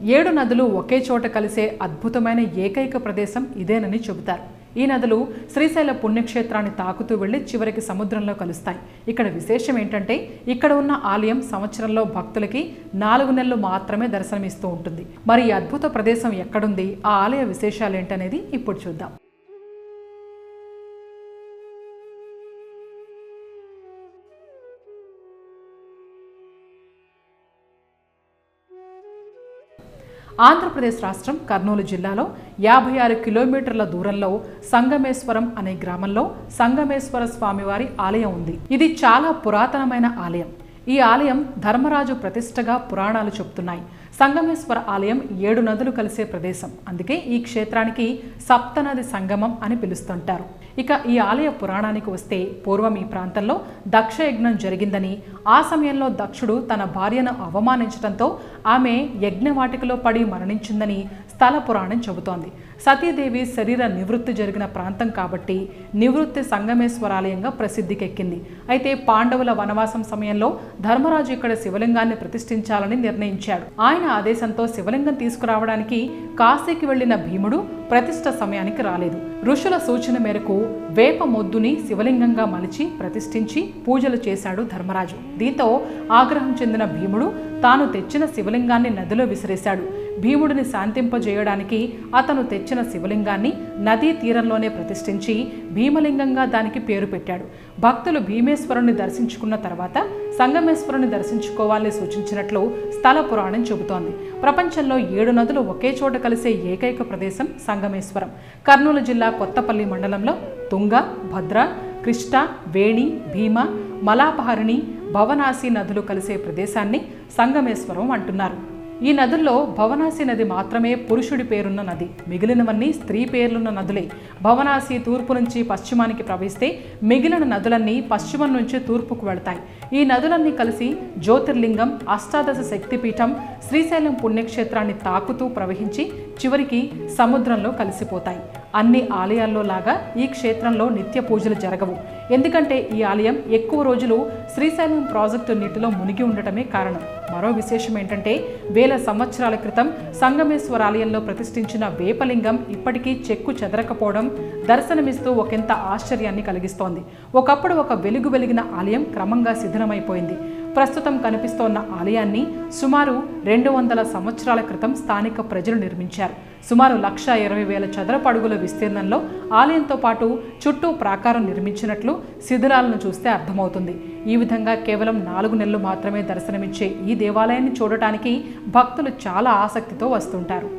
7 నదులు ఒకే చోట కలిసే అద్భుతమైన ఏకైక ప్రదేశం ఇదేనని చెబుతారు. ఈ నదులు శ్రీశైల పుణ్యక్షేత్రాన్ని తాకుతూ వెళ్లి చివరికి సముద్రంలో కలుస్తాయి. ఇక్కడ విశేషం ఏంటంటే ఇక్కడ ఉన్న ఆలయం సంవత్సరంలో భక్తులకి 4 నెలలు మాత్రమే దర్శనమిస్తూ ఉంటుంది. మరి ఈ అద్భుత ప్రదేశం ఎక్కడుంది, ఆ ఆలయ విశేషాలు ఏంటనేది ఇప్పుడు చూద్దాం. ఆంధ్రప్రదేశ్ రాష్ట్రం కర్నూలు జిల్లాలో 56 కిలోమీటర్ల దూరంలో సంగమేశ్వరం అనే గ్రామంలో సంగమేశ్వర స్వామివారి ఆలయం ఉంది. ఇది చాలా పురాతనమైన ఆలయం. ఈ ఆలయం ధర్మరాజు ప్రతిష్టగా పురాణాలు చెబుతున్నాయి. సంగమేశ్వర ఆలయం 7 నదులు కలిసే ప్రదేశం. అందుకే ఈ క్షేత్రానికి సప్తనది సంగమం అని పిలుస్తుంటారు. ఇక ఈ ఆలయ పురాణానికి వస్తే పూర్వం ఈ ప్రాంతంలో దక్షయజ్ఞం జరిగిందని, ఆ సమయంలో దక్షుడు తన భార్యను అవమానించడంతో ఆమె యజ్ఞవాటికలో పడి మరణించిందని స్థల పురాణం చెబుతోంది. సతీదేవి శరీర నివృత్తి జరిగిన ప్రాంతం కాబట్టి నివృత్తి సంగమేశ్వరాలయంగా ప్రసిద్ధికెక్కింది. అయితే పాండవుల వనవాసం సమయంలో ధర్మరాజు ఇక్కడ శివలింగాన్ని ప్రతిష్ఠించాలని నిర్ణయించాడు. ఆయన ఆదేశంతో శివలింగం తీసుకురావడానికి కాశీకి వెళ్లిన భీముడు ప్రతిష్ఠ సమయానికి రాలేదు. ఋషుల సూచన మేరకు వేప మొద్దుని శివలింగంగా మలిచి ప్రతిష్ఠించి పూజలు చేశాడు ధర్మరాజు. దీంతో ఆగ్రహం చెందిన భీముడు తాను తెచ్చిన శివలింగాన్ని నదిలో విసిరేశాడు. భీముడిని శాంతింపజేయడానికి అతను తెచ్చిన శివలింగాన్ని నదీ తీరంలోనే ప్రతిష్ఠించి భీమలింగంగా దానికి పేరు పెట్టాడు. భక్తులు భీమేశ్వరుని దర్శించుకున్న తర్వాత సంగమేశ్వరుని దర్శించుకోవాలని సూచించినట్లు స్థల పురాణం చెబుతోంది. ప్రపంచంలో 7 నదులు ఒకే చోట కలిసే ఏకైక ప్రదేశం సంగమేశ్వరం. కర్నూలు జిల్లా కొత్తపల్లి మండలంలో తుంగ, భద్ర, కృష్ణ, వేణి, భీమ, మలాపహరిణి, భవనాసి నదులు కలిసే ప్రదేశాన్ని సంగమేశ్వరం అంటున్నారు. ఈ నదుల్లో భవనాసి నది మాత్రమే పురుషుడి పేరున్న నది. మిగిలినవన్నీ స్త్రీ పేర్లున్న నదులే. భవనాసి తూర్పు నుంచి పశ్చిమానికి ప్రవహిస్తే మిగిలిన నదులన్నీ పశ్చిమం నుంచి తూర్పుకు వెళతాయి. ఈ నదులన్నీ కలిసి జ్యోతిర్లింగం, అష్టాదశ శక్తిపీఠం, శ్రీశైలం పుణ్యక్షేత్రాన్ని తాకుతూ ప్రవహించి చివరికి సముద్రంలో కలిసిపోతాయి. అన్ని ఆలయాల్లో లాగా ఈ క్షేత్రంలో నిత్య పూజలు జరగవు. ఎందుకంటే ఈ ఆలయం ఎక్కువ రోజులు శ్రీశైలం ప్రాజెక్టు నీటిలో మునిగి ఉండటమే కారణం. మరో విశేషం ఏంటంటే వేల సంవత్సరాల క్రితం సంగమేశ్వర ఆలయంలో ప్రతిష్ఠించిన వేపలింగం ఇప్పటికీ చెక్కు చెదరకపోవడం దర్శనమిస్తూ ఒకంత ఆశ్చర్యాన్ని కలిగిస్తోంది. ఒకప్పుడు ఒక వెలుగు వెలిగిన ఆలయం క్రమంగా శిథిలమైపోయింది. ప్రస్తుతం కనిపిస్తోన్న ఆలయాన్ని సుమారు 200 సంవత్సరాల క్రితం స్థానిక ప్రజలు నిర్మించారు. సుమారు 1,20,000 చదరపు అడుగుల విస్తీర్ణంలో ఆలయంతో పాటు చుట్టూ ప్రాకారం నిర్మించినట్లు శిథిలాలను చూస్తే అర్థమవుతుంది. ఈ విధంగా కేవలం 4 నెలలు మాత్రమే దర్శనమిచ్చే ఈ దేవాలయాన్ని చూడటానికి భక్తులు చాలా ఆసక్తితో వస్తుంటారు.